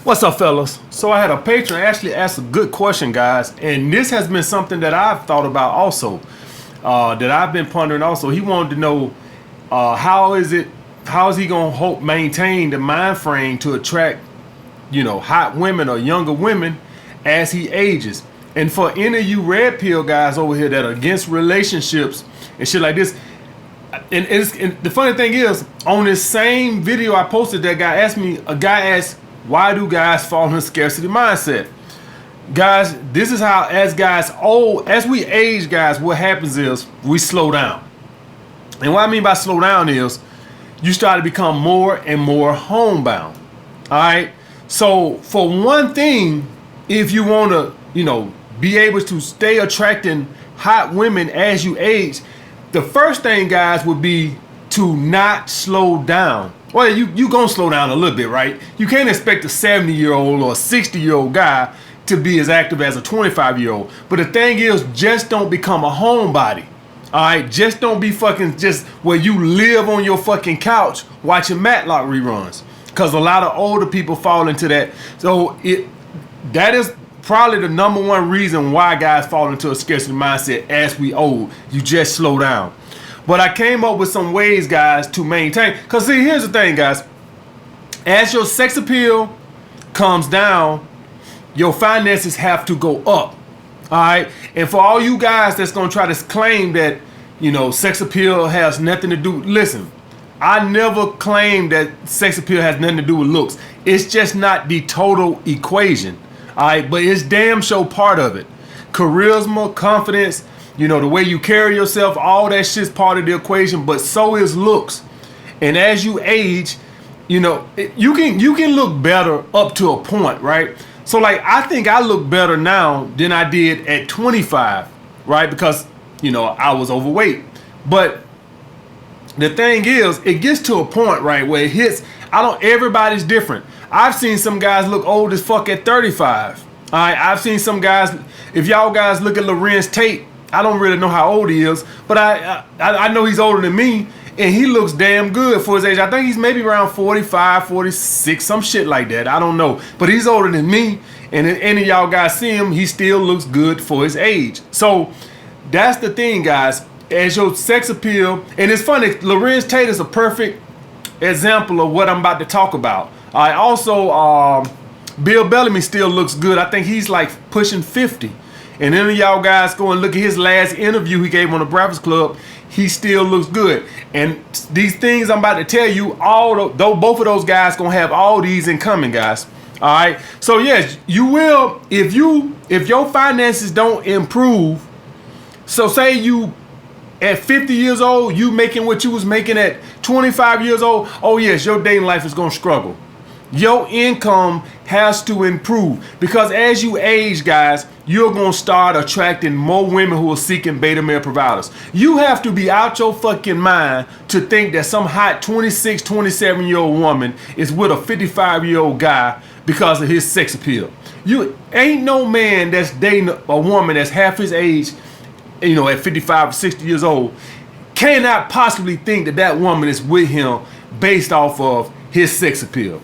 What's up, fellas? So I had a patron actually ask a good question, guys, and this has been something that I've thought about also, that I've been pondering also. He wanted to know how is he gonna maintain the mind frame to attract, hot women or younger women as he ages. And for any of you red pill guys over here that are against relationships and shit like this, and the funny thing is, on this same video I posted, a guy asked, why do guys fall in a scarcity mindset? Guys, this is how, as we age, guys, what happens is we slow down. And what I mean by slow down is you start to become more and more homebound. All right. So for one thing, if you want to, be able to stay attracting hot women as you age, the first thing, guys, would be to not slow down. Well, you gonna slow down a little bit, right? You can't expect a 70-year-old or a 60-year-old guy to be as active as a 25-year-old. But the thing is, just don't become a homebody. All right, just don't be fucking just where you live on your fucking couch watching Matlock reruns, because a lot of older people fall into that. So that is probably the number one reason why guys fall into a scarcity mindset as we old. You just slow down. But I came up with some ways, guys, to maintain. Because see, here's the thing, guys. As your sex appeal comes down, your finances have to go up. All right? And for all you guys that's going to try to claim that, sex appeal has nothing to do. Listen, I never claimed that sex appeal has nothing to do with looks. It's just not the total equation. All right? But it's damn sure part of it. Charisma, confidence, the way you carry yourself, all that shit's part of the equation, but so is looks. And as you age, you can look better up to a point, right? So like, I think I look better now than I did at 25, right? Because, I was overweight. But the thing is, it gets to a point, right, where it hits, everybody's different. I've seen some guys look old as fuck at 35. All right, I've seen some guys, if y'all guys look at Lorenz Tate, I don't really know how old he is, but I know he's older than me, and he looks damn good for his age. I think he's maybe around 45, 46, some shit like that. I don't know. But he's older than me, and if any of y'all guys see him, he still looks good for his age. So that's the thing, guys. As your sex appeal, and it's funny, Lorenz Tate is a perfect example of what I'm about to talk about. Also, Bill Bellamy still looks good. I think he's like pushing 50. And any of y'all guys go and look at his last interview he gave on the Breakfast Club, he still looks good. And these things I'm about to tell you, both of those guys gonna have all these in common, guys. All right. So yes, you will, if your finances don't improve. So say you at 50 years old, you making what you was making at 25 years old. Oh yes, your dating life is gonna struggle. Your income has to improve, because as you age, guys, you're going to start attracting more women who are seeking beta male providers. You have to be out your fucking mind to think that some hot 26, 27-year-old woman is with a 55-year-old guy because of his sex appeal. You ain't no man that's dating a woman that's half his age, at 55 or 60 years old, cannot possibly think that woman is with him based off of his sex appeal.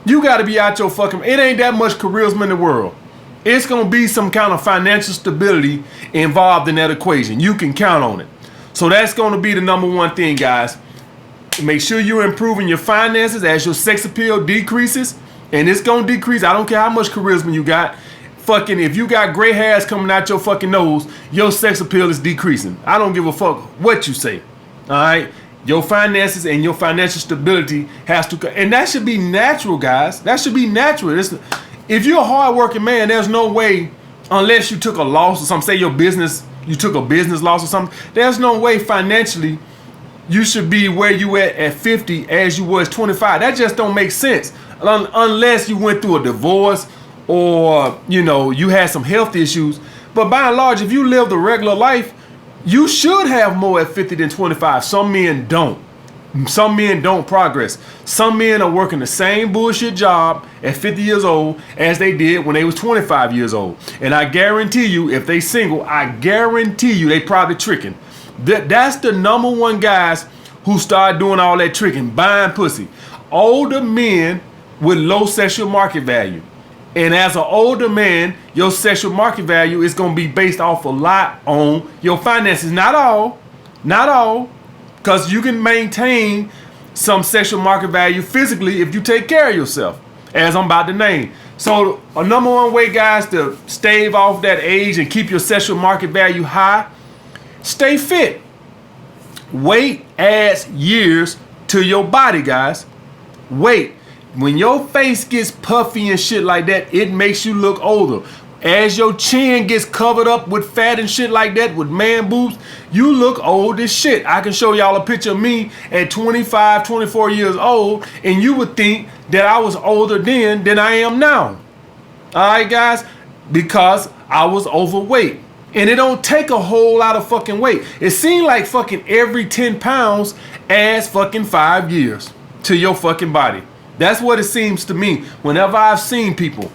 You got to be out your fucking... It ain't that much charisma in the world. It's going to be some kind of financial stability involved in that equation. You can count on it. So that's going to be the number one thing, guys. Make sure you're improving your finances as your sex appeal decreases. And it's going to decrease. I don't care how much charisma you got. Fucking, if you got gray hairs coming out your fucking nose, your sex appeal is decreasing. I don't give a fuck what you say. All right? Your finances and your financial stability has to, and that should be natural, guys. That should be natural. If you're a hardworking man, there's no way, unless you took a loss or something, say you took a business loss or something, there's no way financially you should be where you at 50 as you was 25. That just don't make sense. Unless you went through a divorce or, you had some health issues. But by and large, if you lived a regular life, you should have more at 50 than 25. Some men don't. Some men don't progress. Some men are working the same bullshit job at 50 years old as they did when they was 25 years old. And I guarantee you, if they single, I guarantee you they probably tricking. That's the number one guys who start doing all that tricking, buying pussy. Older men with low sexual market value. And as an older man, your sexual market value is going to be based off a lot on your finances. Not all, because you can maintain some sexual market value physically if you take care of yourself, as I'm about to name. So a number one way, guys, to stave off that age and keep your sexual market value high, stay fit. Weight adds years to your body, guys. Weight. When your face gets puffy and shit like that, it makes you look older. As your chin gets covered up with fat and shit like that, with man boobs, you look old as shit. I can show y'all a picture of me at 25, 24 years old, and you would think that I was older then than I am now. All right, guys? Because I was overweight. And it don't take a whole lot of fucking weight. It seems like fucking every 10 pounds adds fucking 5 years to your fucking body. That's what it seems to me. Whenever I've seen people,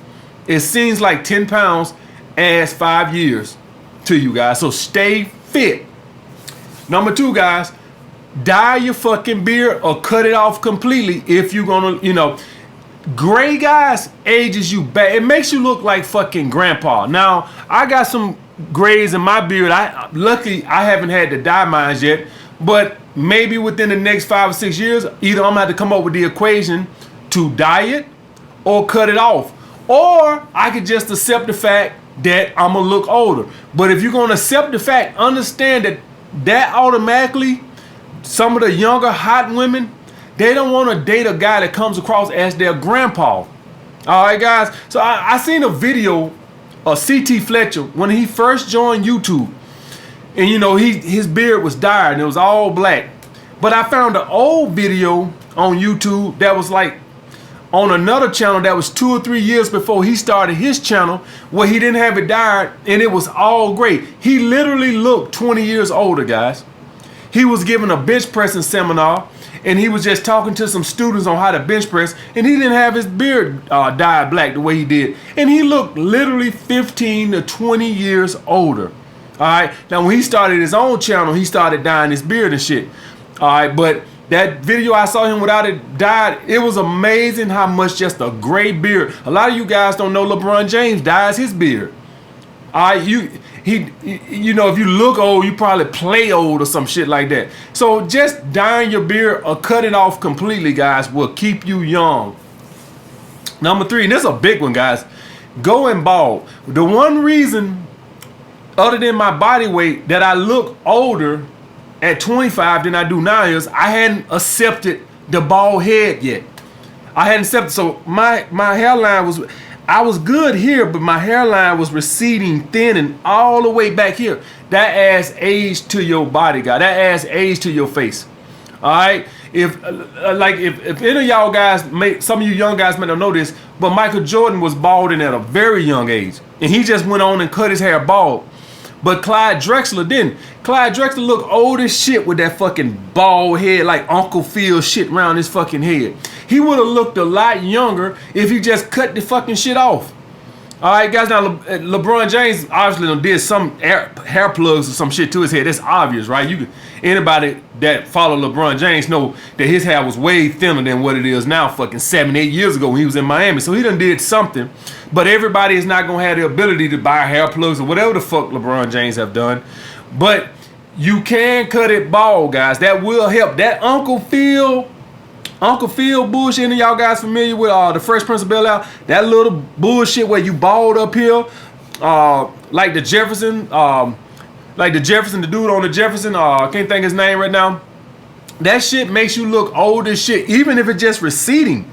it seems like 10 pounds adds 5 years to you guys. So stay fit. Number 2, guys, dye your fucking beard or cut it off completely if you're gonna, gray, guys, ages you bad. It makes you look like fucking grandpa. Now, I got some grays in my beard. Luckily I haven't had to dye mine yet, but maybe within the next 5 or 6 years, either I'm gonna have to come up with the equation to dye it or cut it off, or I could just accept the fact that I'm gonna look older. But if you're gonna accept the fact, understand that automatically, some of the younger hot women, they don't want to date a guy that comes across as their grandpa. All right, guys. So I seen a video of CT Fletcher when he first joined YouTube, and his beard was dyed and it was all black. But I found an old video on YouTube that was like on another channel that was 2 or 3 years before he started his channel, where he didn't have it dyed and it was all gray. He literally looked 20 years older, guys. He was giving a bench pressing seminar, and he was just talking to some students on how to bench press, and he didn't have his beard dyed black the way he did. And he looked literally 15 to 20 years older. All right. Now, when he started his own channel, he started dyeing his beard and shit. All right. But that video I saw him without it dyed, it was amazing how much just a gray beard. A lot of you guys don't know LeBron James dyes his beard. All right. If you look old, you probably play old or some shit like that. So just dyeing your beard or cut it off completely, guys, will keep you young. Number 3, and this is a big one, guys. Going bald. The one reason, other than my body weight, that I look older at 25 than I do now is I hadn't accepted the bald head yet. I hadn't accepted. So my hairline was... I was good here, but my hairline was receding, thin, and all the way back here. That adds age to your body, guy. That adds age to your face. All right. If any of y'all guys, some of you young guys may not know this, but Michael Jordan was balding at a very young age, and he just went on and cut his hair bald. But Clyde Drexler didn't. Clyde Drexler looked old as shit with that fucking bald head, like Uncle Phil shit around his fucking head. He would have looked a lot younger if he just cut the fucking shit off. All right, guys. Now, LeBron James obviously did some hair plugs or some shit to his head. That's obvious, right? Anybody that follow LeBron James know that his hair was way thinner than what it is now, fucking 7, 8 years ago when he was in Miami. So he done did something. But everybody is not gonna have the ability to buy hair plugs or whatever the fuck LeBron James have done. But you can cut it bald, guys. That will help. That Uncle Phil bullshit. Any of y'all guys familiar with the Fresh Prince of Bel-Air? That little bullshit where you bald up here, like the Jefferson, the dude on the Jefferson. I can't think his name right now. That shit makes you look old as shit, even if it's just receding.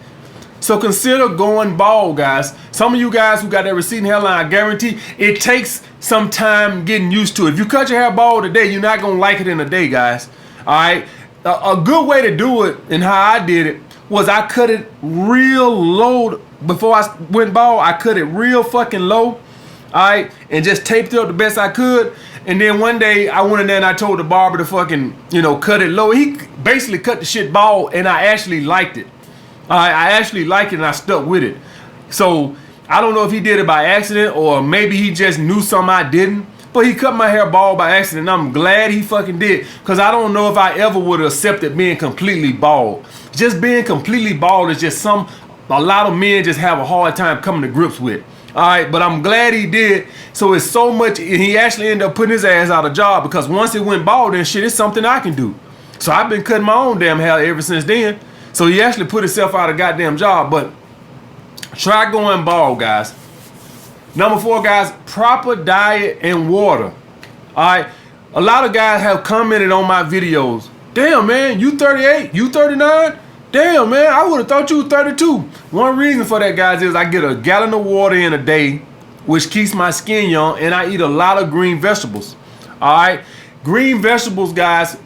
So consider going bald, guys. Some of you guys who got that receding hairline, I guarantee it takes some time getting used to it. If you cut your hair bald today, you're not gonna like it in a day, guys. All right. A good way to do it, and how I did it, was I cut it real low before I went bald. I cut it real fucking low, all right, and just taped it up the best I could. And then one day I went in there and I told the barber to fucking, cut it low. He basically cut the shit bald, and I actually liked it. All right, I actually liked it, and I stuck with it. So I don't know if he did it by accident or maybe he just knew something I didn't. But he cut my hair bald by accident. I'm glad he fucking did, because I don't know if I ever would have accepted being completely bald. Just being completely bald is just some a lot of men just have a hard time coming to grips with. All right, but I'm glad he did. So it's so much, and he actually ended up putting his ass out of job because once it went bald and shit, it's something I can do. So I've been cutting my own damn hair ever since then. So he actually put himself out of goddamn job. But try going bald, guys. Number 4, guys, proper diet and water. All right, a lot of guys have commented on my videos. Damn, man, you 38, you 39? Damn, man, I would have thought you were 32. One reason for that, guys, is I get a gallon of water in a day, which keeps my skin young, and I eat a lot of green vegetables. All right, green vegetables, guys,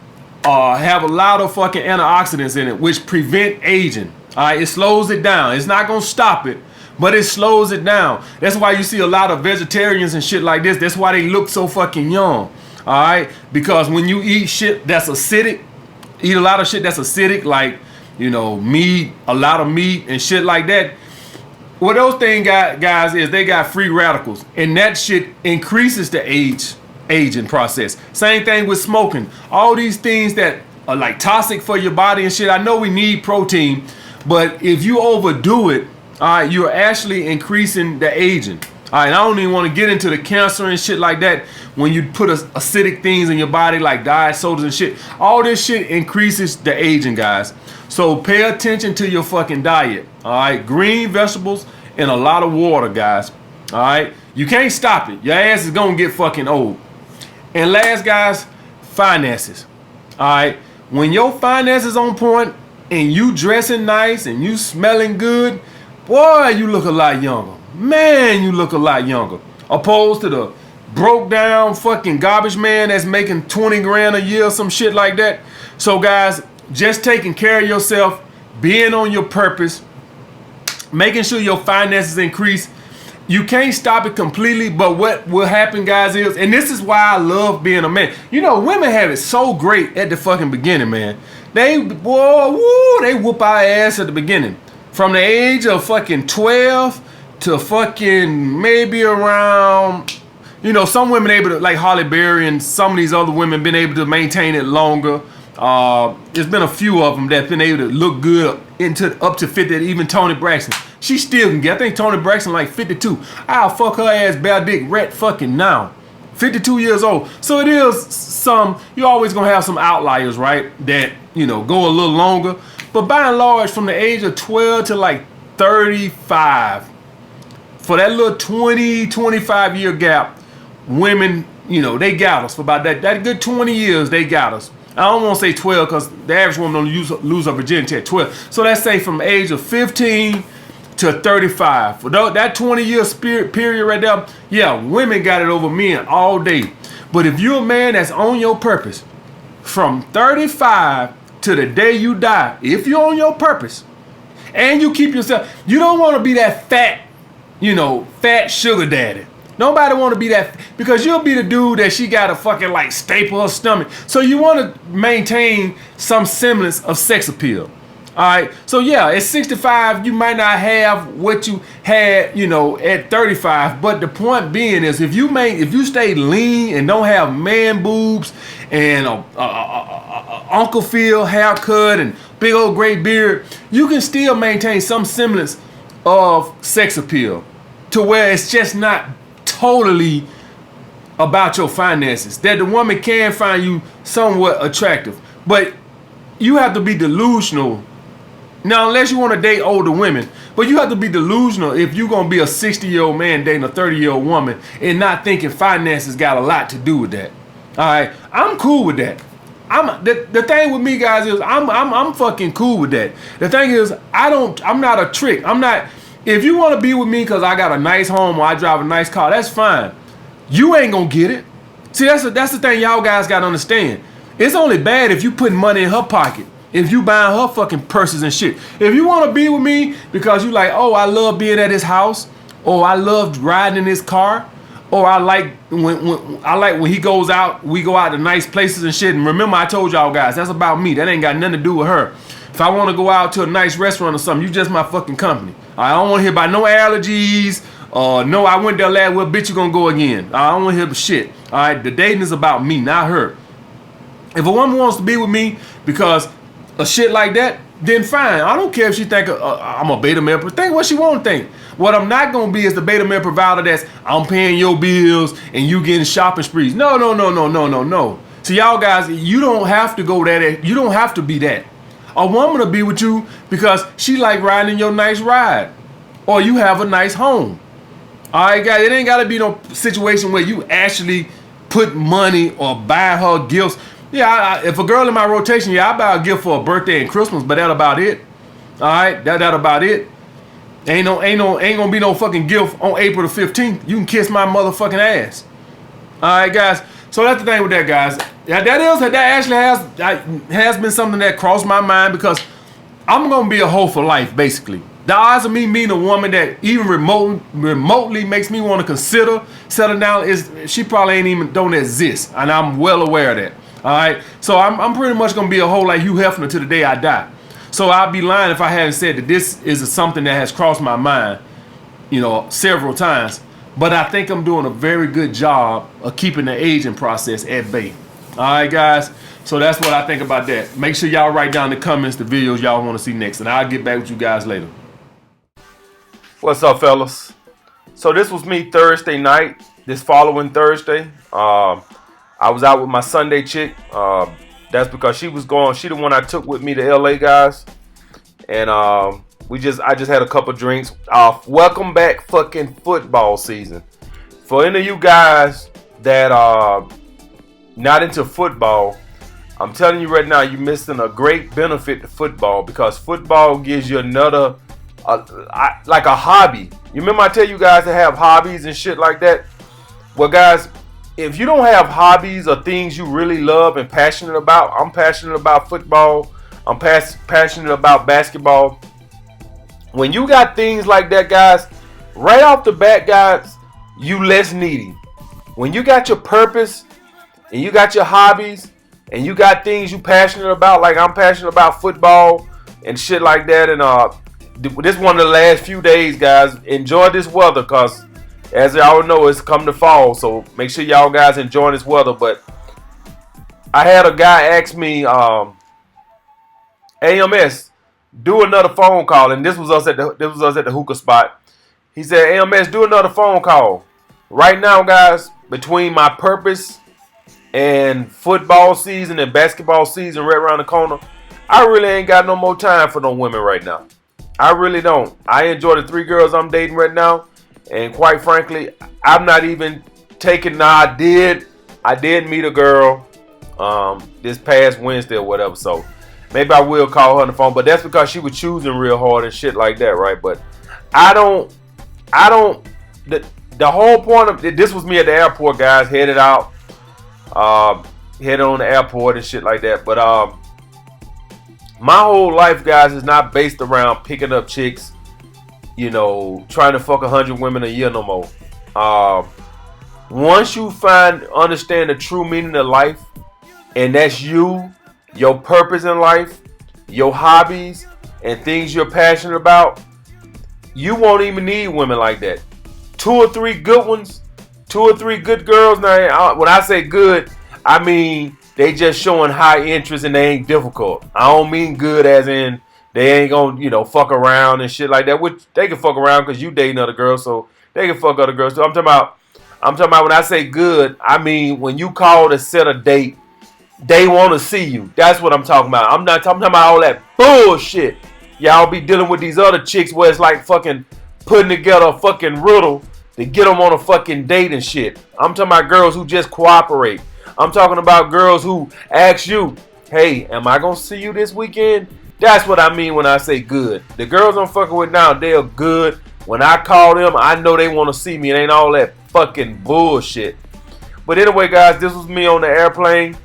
have a lot of fucking antioxidants in it, which prevent aging. All right, it slows it down. It's not gonna stop it, but it slows it down. That's why you see a lot of vegetarians and shit like this. That's why they look so fucking young. All right, because when you eat shit that's acidic, eat a lot of shit that's acidic, like, you know, meat, a lot of meat and shit like that. What those things got, guys, is they got free radicals, and that shit increases the aging process. Same thing with smoking. All these things that are like toxic for your body and shit. I know we need protein, but if you overdo it, all right, you're actually increasing the aging. All right, I don't even want to get into the cancer and shit like that. When you put acidic things in your body like diet sodas and shit, all this shit increases the aging, guys. So pay attention to your fucking diet. All right, green vegetables and a lot of water, guys. All right, you can't stop it. Your ass is gonna get fucking old. And last, guys, finances. All right, when your finances on point and you dressing nice and you smelling good, boy, you look a lot younger. Man, you look a lot younger. Opposed to the broke down fucking garbage man that's making 20 grand a year or some shit like that. So, guys, just taking care of yourself, being on your purpose, making sure your finances increase. You can't stop it completely, but what will happen, guys, is, and this is why I love being a man. You know, women have it so great at the fucking beginning, man. They, boy, woo, they whoop our ass at the beginning. From the age of fucking 12 to fucking maybe around, you know, some women able to, like Holly Berry and some of these other women, been able to maintain it longer. There's been a few of them that's been able to look good into up to 50. Even Toni Braxton, she still can get. I think Toni Braxton like 52. I'll fuck her ass bare dick rat fucking now. 52 years old. So it is some. You always gonna have some outliers, right? That, you know, go a little longer. But by and large, from the age of 12 to like 35, for that little 20, 25 year gap, women, you know, they got us for about that good 20 years. They got us. I don't want to say 12 because the average woman don't lose her virginity at 12. So let's say from the age of 15 to 35. For that 20-year period right there, yeah, women got it over men all day. But if you're a man that's on your purpose, from 35 to the day you die, if you're on your purpose and you keep yourself, you don't want to be that fat, you know, fat sugar daddy. Nobody want to be that, because you'll be the dude that she got to fucking like staple her stomach. So you want to maintain some semblance of sex appeal. All right. So yeah, at 65, you might not have what you had, you know, at 35. But the point being is, if you stay lean and don't have man boobs and Uncle Phil haircut and big old gray beard, you can still maintain some semblance of sex appeal to where it's just not totally about your finances, that the woman can find you somewhat attractive. But you have to be delusional now, unless you want to date older women. But you have to be delusional if you're going to be a 60-year-old man dating a 30-year-old woman and not thinking finances got a lot to do with that. All right, I'm cool with that. The thing with me, guys, is I'm fucking cool with that. The thing is, I'm not a trick. I'm not. If you want to be with me because I got a nice home or I drive a nice car, that's fine. You ain't gonna get it. See, that's the thing y'all guys gotta understand. It's only bad if you putting money in her pocket, if you buying her fucking purses and shit. If you want to be with me because you like, oh, I love being at his house, or I love riding in his car, or I like when he goes out, we go out to nice places and shit. And remember, I told y'all guys, that's about me. That ain't got nothing to do with her. If I want to go out to a nice restaurant or something, you just my fucking company. I don't want to hear about no allergies. No, I went there last. Well, bitch, you gonna go again. I don't want to hear shit. All right, the dating is about me, not her. If a woman wants to be with me because of shit like that, then fine. I don't care if she think I'm a beta male. Think what she want to think. What I'm not gonna be is the beta male provider that's I'm paying your bills and you getting shopping sprees. No. So y'all guys, you don't have to go that. You don't have to be that. A woman will be with you because she like riding your nice ride, or you have a nice home. All right, guys. It ain't gotta be no situation where you actually put money or buy her gifts. Yeah, if a girl in my rotation, I buy a gift for a birthday and Christmas, but that about it. All right, that about it. Ain't gonna be no fucking gift on April the 15th. You can kiss my motherfucking ass. All right, guys. So that's the thing with that, guys. That actually has been something that crossed my mind because I'm gonna be a hoe for life, basically. The odds of me meeting a woman that even remotely makes me want to consider settling down she probably don't exist, and I'm well aware of that. All right, so I'm pretty much gonna be a hoe like Hugh Hefner to the day I die. So I'd be lying if I hadn't said that this is something that has crossed my mind, several times. But I think I'm doing a very good job of keeping the aging process at bay. All right, guys. So that's what I think about that. Make sure y'all write down in the comments the videos y'all want to see next, and I'll get back with you guys later. What's up, fellas? So this was me Thursday night. This following Thursday, I was out with my Sunday chick. That's because she was going. She the one I took with me to LA, guys. And I just had a couple drinks. Welcome back, fucking football season. For any of you guys that are not into football, I'm telling you right now, you're missing a great benefit to football because football gives you another, like a hobby. You remember I tell you guys to have hobbies and shit like that? Well, guys, if you don't have hobbies or things you really love and passionate about, I'm passionate about football. I'm passionate about basketball. When you got things like that, guys, right off the bat, guys, you less needy. When you got your purpose and you got your hobbies and you got things you passionate about, like I'm passionate about football and shit like that. And this one of the last few days, guys. Enjoy this weather because as y'all know, it's come to fall. So make sure y'all guys enjoy this weather. But I had a guy ask me, AMS, do another phone call, and this was us at the hookah spot. He said, AMS, do another phone call. Right now, guys, between my purpose and football season and basketball season right around the corner, I really ain't got no more time for no women right now. I really don't. I enjoy the 3 girls I'm dating right now, and quite frankly, I'm not even taking. Now, I did meet a girl this past Wednesday or whatever, so maybe I will call her on the phone, but that's because she was choosing real hard and shit like that, right? But I don't, the whole point of this was me at the airport, guys, headed out, headed on the airport and shit like that. But my whole life, guys, is not based around picking up chicks, trying to fuck 100 women a year no more. Once you understand the true meaning of life, and that's you, your purpose in life, your hobbies, and things you're passionate about, you won't even need women like that. 2 or 3 good ones, 2 or 3 good girls. Now, when I say good, I mean they just showing high interest and they ain't difficult. I don't mean good as in they ain't gonna, fuck around and shit like that. Which they can fuck around because you dating other girls, so they can fuck other girls too. I'm talking about when I say good, I mean when you call to set a date, they want to see you. That's what I'm talking about. I'm not talking about all that bullshit y'all be dealing with these other chicks where it's like fucking putting together a fucking riddle to get them on a fucking date and shit. I'm talking about girls who just cooperate. I'm talking about girls who ask you, hey, am I going to see you this weekend? That's what I mean when I say good. The girls I'm fucking with now, they're good. When I call them, I know they want to see me. It ain't all that fucking bullshit. But anyway, guys, this was me on the airplane.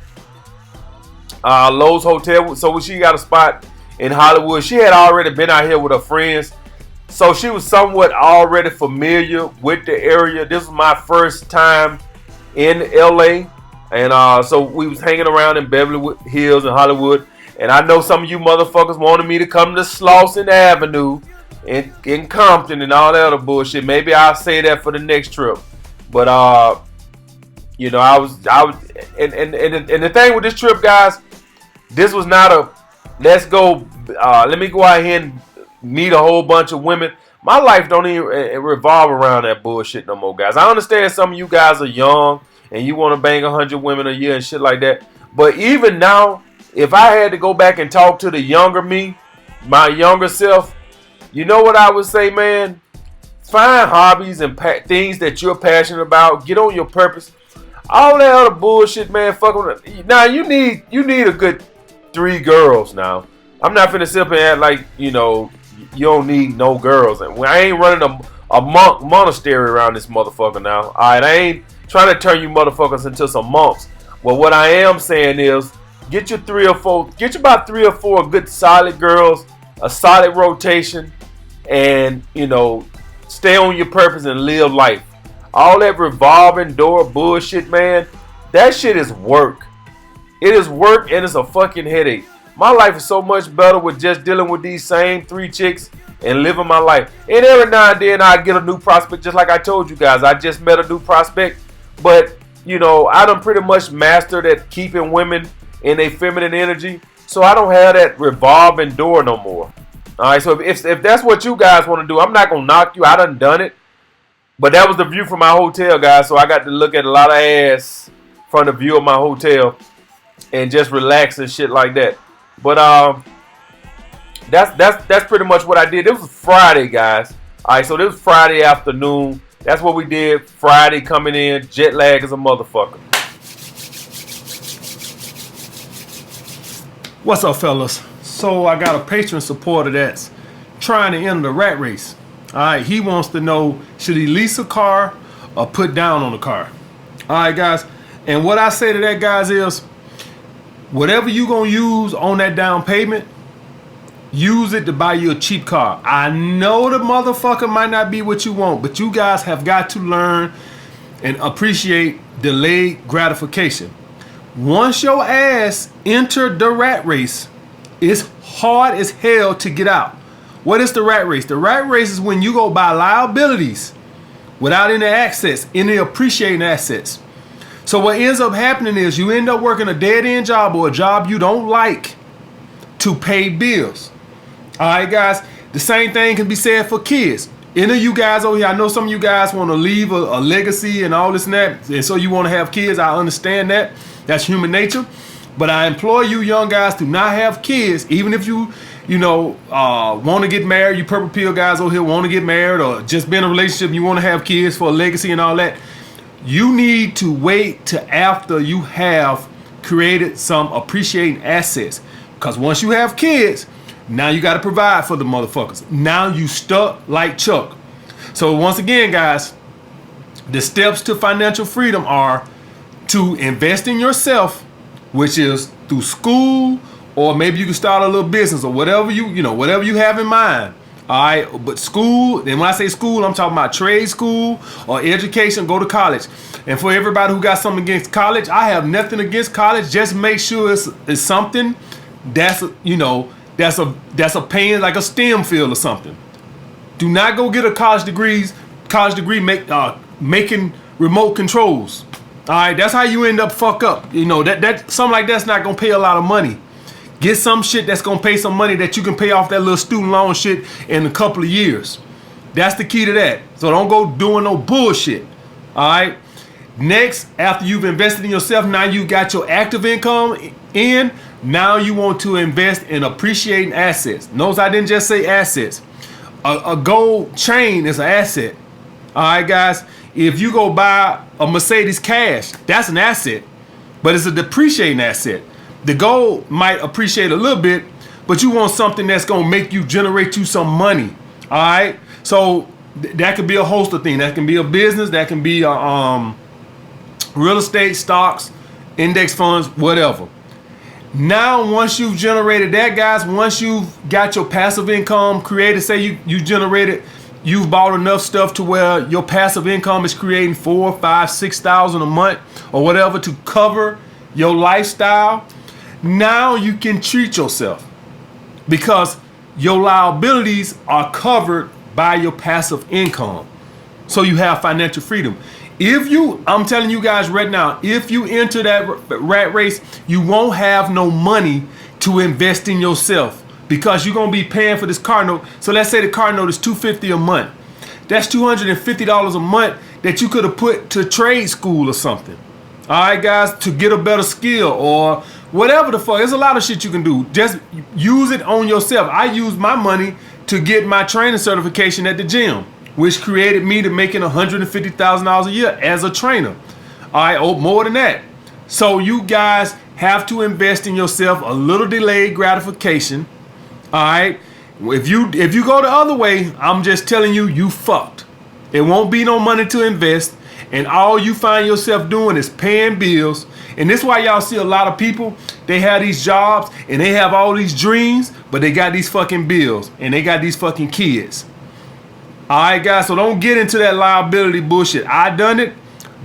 Lowe's Hotel. So she got a spot in Hollywood. She had already been out here with her friends, so she was somewhat already familiar with the area. This was my first time in LA, and so we was hanging around in Beverly Hills and Hollywood. And I know some of you motherfuckers wanted me to come to Slauson Avenue in Compton and all that other bullshit. Maybe I'll say that for the next trip. But I was and the thing with this trip, guys, this was not a let's go let me go out here and meet a whole bunch of women. My life don't even revolve around that bullshit no more, guys. I understand some of you guys are young and you want to bang 100 women a year and shit like that. But even now, if I had to go back and talk to the younger me, my younger self, you know what I would say, man? Find hobbies and things that you're passionate about. Get on your purpose. All that other bullshit, man. Fuck with it. Now you need a good 3 girls. Now I'm not finna sit up and act like you don't need no girls. And I ain't running a monastery around this motherfucker now. All right, I ain't trying to turn you motherfuckers into some monks. Well, what I am saying is, get you about 3 or 4 good solid girls, a solid rotation, and stay on your purpose and live life. All that revolving door bullshit, man, that shit is work. It is work and it's a fucking headache. My life is so much better with just dealing with these same 3 chicks and living my life. And every now and then I get a new prospect, just like I told you guys. I just met a new prospect, but I done pretty much mastered at keeping women in a feminine energy, so I don't have that revolving door no more. All right, so if that's what you guys want to do, I'm not gonna knock you. I done it, but that was the view from my hotel, guys. So I got to look at a lot of ass from the view of my hotel and just relax and shit like that. But that's pretty much what I did. It was Friday, guys. All right, so this was Friday afternoon. That's what we did. Friday coming in, jet lag as a motherfucker. What's up, fellas? So I got a patron supporter that's trying to enter the rat race. All right, he wants to know, should he lease a car or put down on the car? All right, guys. And what I say to that, guys, is whatever you gonna use on that down payment, use it to buy you a cheap car. I know the motherfucker might not be what you want, but you guys have got to learn and appreciate delayed gratification. Once your ass entered the rat race, it's hard as hell to get out. What is the rat race? The rat race is when you go buy liabilities without any assets, any appreciating assets. So what ends up happening is you end up working a dead-end job or a job you don't like to pay bills. All right, guys, the same thing can be said for kids. Any of you guys over here, I know some of you guys want to leave a legacy and all this and that, and so you want to have kids. I understand that. That's human nature. But I implore you young guys to not have kids, even if you want to get married. You purple pill guys over here want to get married or just be in a relationship and you want to have kids for a legacy and all that. You need to wait till after you have created some appreciating assets. Because once you have kids, now you got to provide for the motherfuckers. Now you stuck like Chuck. So once again, guys, the steps to financial freedom are to invest in yourself, which is through school, or maybe you can start a little business or whatever whatever you have in mind. All right, but school, and when I say school, I'm talking about trade school or education. Go to college. And for everybody who got something against college, I have nothing against college. Just make sure it's something that's a paying, like a STEM field or something. Do not go get a college degree making remote controls. All right, that's how you end up fuck up. That something like that's not gonna pay a lot of money. Get some shit that's gonna pay some money that you can pay off that little student loan shit in a couple of years. That's the key to that. So don't go doing no bullshit. All right. Next, after you've invested in yourself, now you got your active income in. Now you want to invest in appreciating assets. Notice I didn't just say assets. A gold chain is an asset. All right, guys. If you go buy a Mercedes cash, that's an asset, but it's a depreciating asset. The gold might appreciate a little bit, but you want something that's going to generate you some money. All right. So that could be a host of things. That can be a business. That can be real estate, stocks, index funds, whatever. Now, once you've generated that, guys, once you've got your passive income created, say you've bought enough stuff to where your passive income is creating $4,000, $5,000, $6,000 a month or whatever to cover your lifestyle. Now you can treat yourself because your liabilities are covered by your passive income. So you have financial freedom. I'm telling you guys right now, if you enter that rat race, you won't have no money to invest in yourself. because you're gonna be paying for this car note. So let's say the car note is $250 a month. That's $250 a month that you could have put to trade school or something. All right, guys, to get a better skill or whatever the fuck. There's a lot of shit you can do. Just use it on yourself. I used my money to get my training certification at the gym, which created me to making $150,000 a year as a trainer. All right, oh, more than that. So you guys have to invest in yourself. A little delayed gratification. All right. If you go the other way, I'm just telling you, you fucked. It won't be no money to invest, and all you find yourself doing is paying bills. And this is why y'all see a lot of people, they have these jobs and they have all these dreams, but they got these fucking bills and they got these fucking kids. All right, guys, so don't get into that liability bullshit. I done it.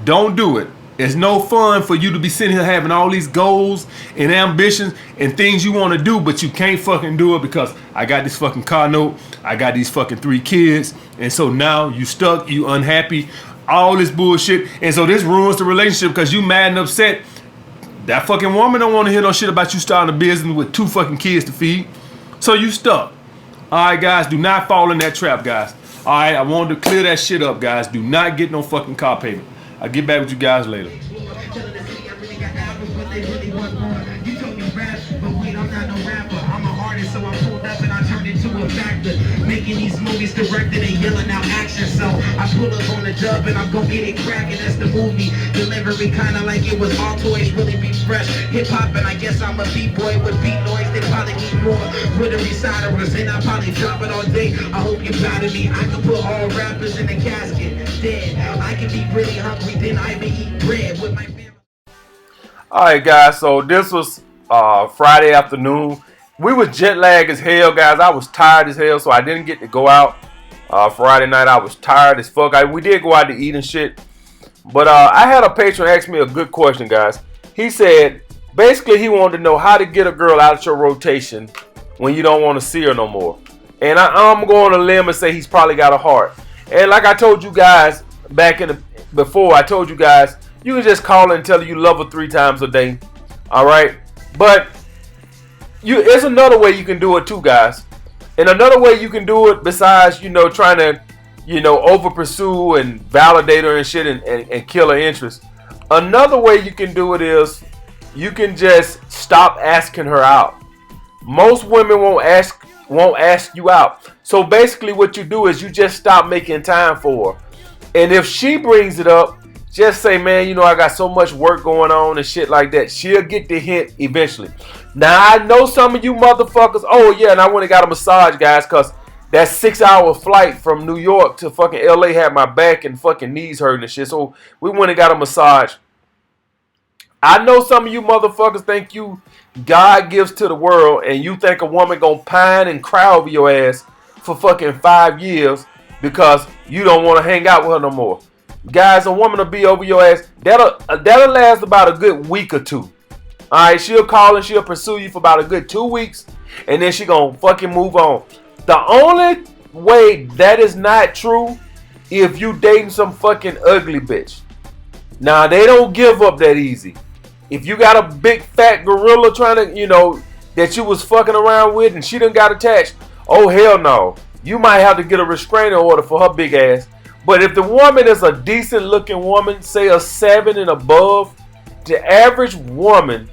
Don't do it. It's no fun for you to be sitting here having all these goals and ambitions and things you want to do, but you can't fucking do it because I got this fucking car note, I got these fucking 3 kids, and so now you stuck, you unhappy, all this bullshit, and so this ruins the relationship because you mad and upset. That fucking woman don't want to hear no shit about you starting a business with 2 fucking kids to feed, so you stuck. All right, guys, do not fall in that trap, guys. All right, I wanted to clear that shit up, guys. Do not get no fucking car payment. I'll get back with you guys later. Making these movies directed and yelling out action, so I pull up on the dub and I'm gonna get it cracking. That's the movie delivery, kinda like it was all toys, really be fresh. Hip hop, and I guess I'm a B-boy with beat noise. They probably need more with a reciders, and I probably drop it all day. I hope you're proud of me. I can put all rappers in the casket, dead. I can be really hungry, then I even eat bread with my family. Alright, guys, so this was Friday afternoon. We was jet lagged as hell, guys. I was tired as hell, so I didn't get to go out. Friday night, I was tired as fuck. We did go out to eat and shit. But I had a patron ask me a good question, guys. He said, basically, he wanted to know how to get a girl out of your rotation when you don't want to see her no more. And I'm going on a limb and say he's probably got a heart. And like I told you guys before, I told you guys, you can just call her and tell her you love her 3 times a day. All right? But it's another way you can do it too, guys. And another way you can do it besides, trying to, over pursue and validate her and shit and kill her interest. Another way you can do it is you can just stop asking her out. Most women won't ask you out. So basically what you do is you just stop making time for her. And if she brings it up, just say, man, I got so much work going on and shit like that. She'll get the hint eventually. Now, I know some of you motherfuckers, oh, yeah, and I went and got a massage, guys, because that 6-hour flight from New York to fucking L.A. had my back and fucking knees hurting and shit. So we went and got a massage. I know some of you motherfuckers think you God gives to the world and you think a woman gonna pine and cry over your ass for fucking 5 years because you don't want to hang out with her no more. Guys, a woman will be over your ass. That'll last about a good week or 2. Alright, she'll call and she'll pursue you for about a good 2 weeks, and then she gonna fucking move on. The only way that is not true if you dating some fucking ugly bitch. Now, they don't give up that easy. If you got a big fat gorilla trying to, that you was fucking around with and she done got attached, oh hell no. You might have to get a restraining order for her big ass. But if the woman is a decent looking woman, say a 7 and above, the average woman,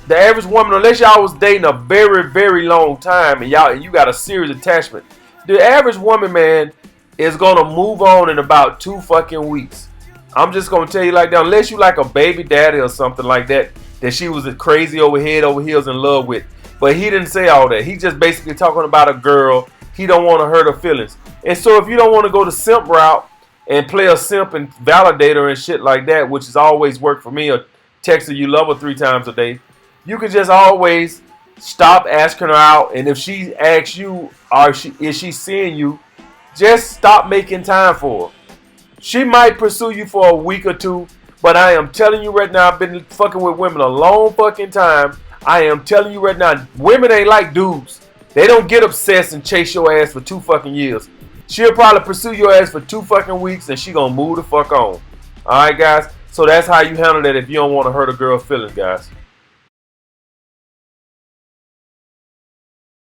unless y'all was dating a very, very long time and you got a serious attachment, the average woman, man, is gonna move on in about 2 fucking weeks. I'm just gonna tell you like that, unless you like a baby daddy or something like that she was crazy head over heels in love with. But he didn't say all that. He just basically talking about a girl. He don't want to hurt her feelings. And so if you don't want to go the simp route and play a simp and validate her and shit like that, which has always worked for me, or text her you love her 3 times a day, you can just always stop asking her out. And if she asks you, or is she seeing you, just stop making time for her. She might pursue you for a week or 2, but I am telling you right now, I've been fucking with women a long fucking time. I am telling you right now, women ain't like dudes. They don't get obsessed and chase your ass for 2 fucking years. She'll probably pursue your ass for 2 fucking weeks and she gonna move the fuck on. Alright, guys? So that's how you handle that if you don't want to hurt a girl's feelings, guys.